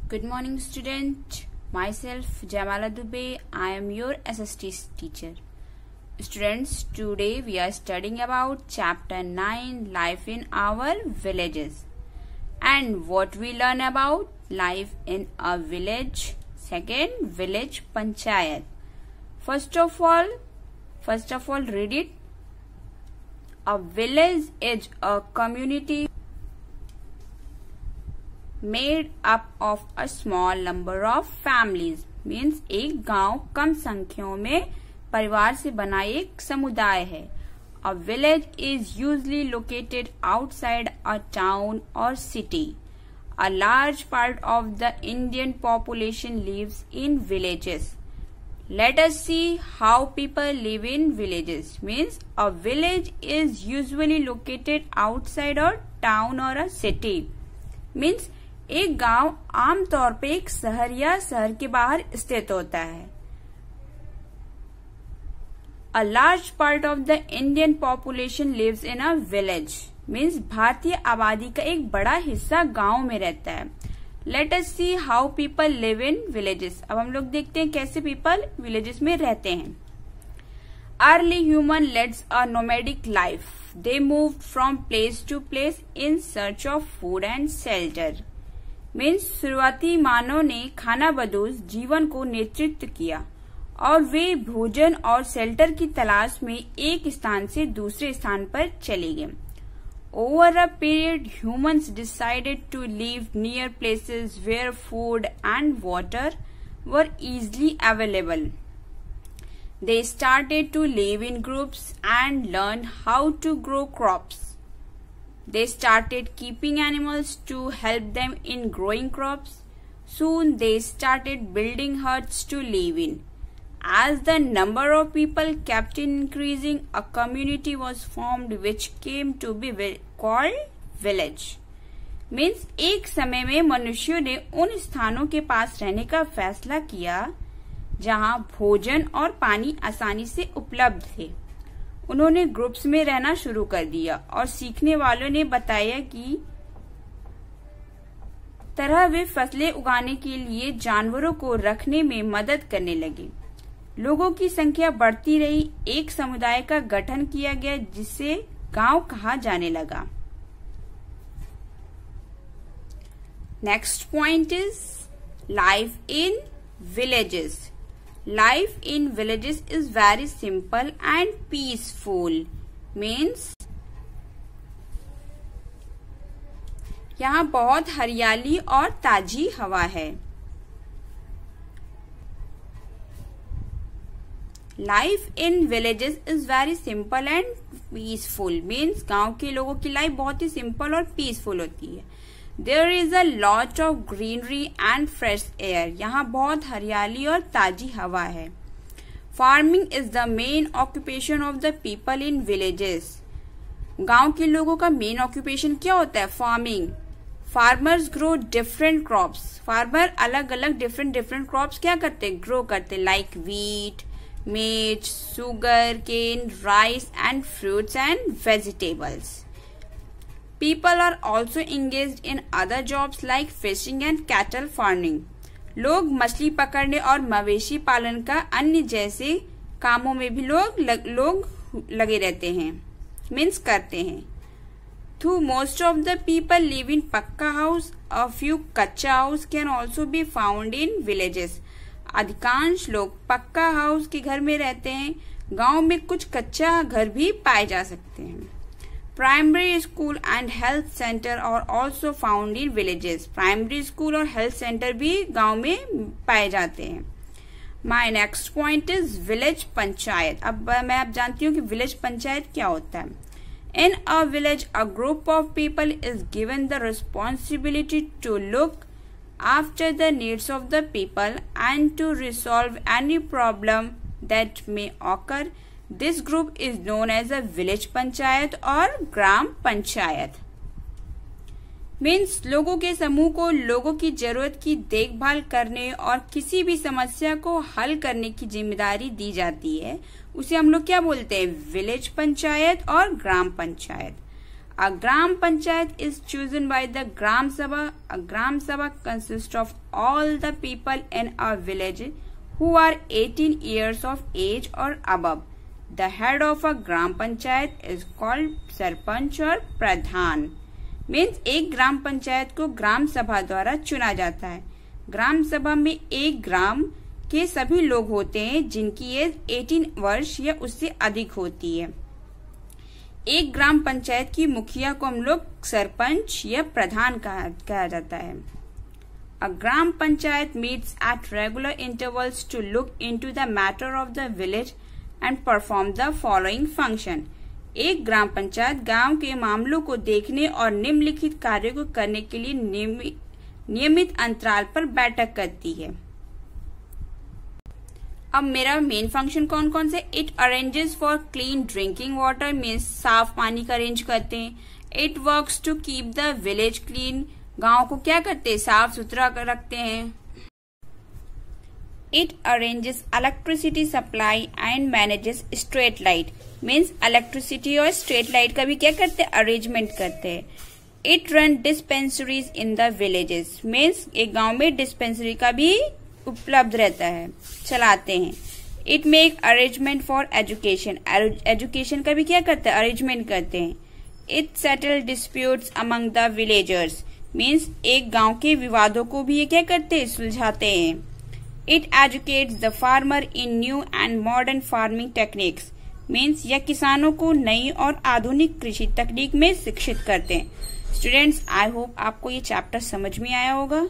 Good morning, student. Myself, Jamala Dubey. I am your SST teacher. Students, today we are studying about Chapter 9, Life in Our Villages. And what we learn about life in a village. Second, village panchayat. First of all, read it. A village is a community made up of a small number of families. Means एक गांव कम संख्याओं में परिवार से बना एक समुदाय है. A village is usually located outside a town or city. A large part of the Indian population lives in villages. Let us see how people live in villages. Means a village is usually located outside a town or a city. Means एक गांव आमतौर पे एक शहर या शहर के बाहर स्थित होता है. A large part of the Indian population lives in a village. Means भारतीय आबादी का एक बड़ा हिस्सा गांव में रहता है. Let us see how people live in villages. अब हम लोग देखते हैं कैसे people villages में रहते हैं. Early human led a nomadic life. They moved from place to place in search of food and shelter. Means शुरुआती मानव ने खानाबदोश जीवन को नेतृत्व किया और वे भोजन और शेल्टर की तलाश में एक स्थान से दूसरे स्थान पर चले गए. Over a period humans decided to live near places where food and water were easily available. They started to live in groups and learn how to grow crops. They started keeping animals to help them in growing crops. Soon they started building huts to live in. As the number of people kept increasing, a community was formed which came to be called village. Means एक समय में मनुष्यों ने उन स्थानों के पास रहने का फैसला किया जहां भोजन और पानी आसानी से उपलब्ध थे. उन्होंने ग्रुप्स में रहना शुरू कर दिया और सीखने वालों ने बताया कि तरह वे फसलें उगाने के लिए जानवरों को रखने में मदद करने लगे. लोगों की संख्या बढ़ती रही. एक समुदाय का गठन किया गया जिसे गांव कहा जाने लगा. Next point is life in villages. Life in villages is very simple and peaceful. Means यहाँ बहुत हरियाली और ताजी हवा है. Life in villages is very simple and peaceful. Means गांव के लोगों की लाइफ बहुत ही सिंपल और पीसफुल होती है. There is a lot of greenery and fresh air. यहाँ बहुत हरियाली और ताजी हवा है. Farming is the main occupation of the people in villages. गांव के लोगों का मेन ऑक्यूपेशन क्या होता है? Farming. Farmers grow different crops. Farmer अलग अलग डिफरेंट क्रॉप्स क्या करते हैं? ग्रो करते. Like wheat, maize, sugar cane, rice and fruits and vegetables. People are also engaged in other jobs like fishing and cattle farming. लोग मछली पकड़ने और मवेशी पालन का अन्य जैसे कामों में भी लोग लगे रहते हैं. मीन्स करते हैं. Though most of the people live in पक्का हाउस, a few कच्चा house can also be found in villages. अधिकांश लोग पक्का हाउस के घर में रहते हैं. गांव में कुछ कच्चा घर भी पाए जा सकते हैं. Primary school and health center are also found in villages. Primary school और health center भी गांव में पाए जाते हैं. My next point is village panchayat. अब मैं आप जानती हूँ कि village पंचायत क्या होता है. In a village, a group of people is given the responsibility to look after the needs of the people and to resolve any problem that may occur. This group is known as a village panchayat और ग्राम panchayat. Means लोगों के समूह को लोगों की जरूरत की देखभाल करने और किसी भी समस्या को हल करने की जिम्मेदारी दी जाती है. उसे हम लोग क्या बोलते हैं? विलेज पंचायत और ग्राम panchayat. A Gram Panchayat is chosen by the Gram Sabha. A Gram Sabha consists of all the people in a village who are 18 years of age or above. The head of a Gram Panchayat is called Sarpanch or Pradhan. Means एक ग्राम पंचायत को ग्राम सभा द्वारा चुना जाता है। ग्राम सभा में एक ग्राम के सभी लोग होते हैं जिनकी एज 18 वर्ष या उससे अधिक होती है। एक ग्राम पंचायत की मुखिया को हम लोग सरपंच या प्रधान कहा जाता है। A gram panchayat meets at regular intervals to look into the matter of the village and perform the following function. एक ग्राम पंचायत गांव के मामलों को देखने और निम्नलिखित कार्यों को करने के लिए नियमित अंतराल पर बैठक करती है। अब मेरा मेन फंक्शन कौन कौन से? It arranges for clean drinking water, means साफ पानी का अरेंज करते हैं। It works to keep the village clean, गांव को क्या करते हैं? साफ सुथरा रखते हैं। It arranges electricity supply and manages street light, means electricity और स्ट्रीट लाइट का भी क्या करते हैं? अरेंजमेंट करते हैं। It run dispensaries in the villages, means एक गांव में डिस्पेंसरी का भी उपलब्ध रहता है, चलाते हैं। It make arrangement for education, education का भी क्या करते हैं? अरेंजमेंट करते हैं। It settle disputes among the villagers, means एक गांव के विवादों को भी ये क्या करते हैं? सुलझाते हैं। It educates the farmer in new and modern farming techniques, means यह किसानों को नई और आधुनिक कृषि तकनीक में शिक्षित करते हैं। स्टूडेंट्स, आई होप आपको ये चैप्टर समझ में आया होगा।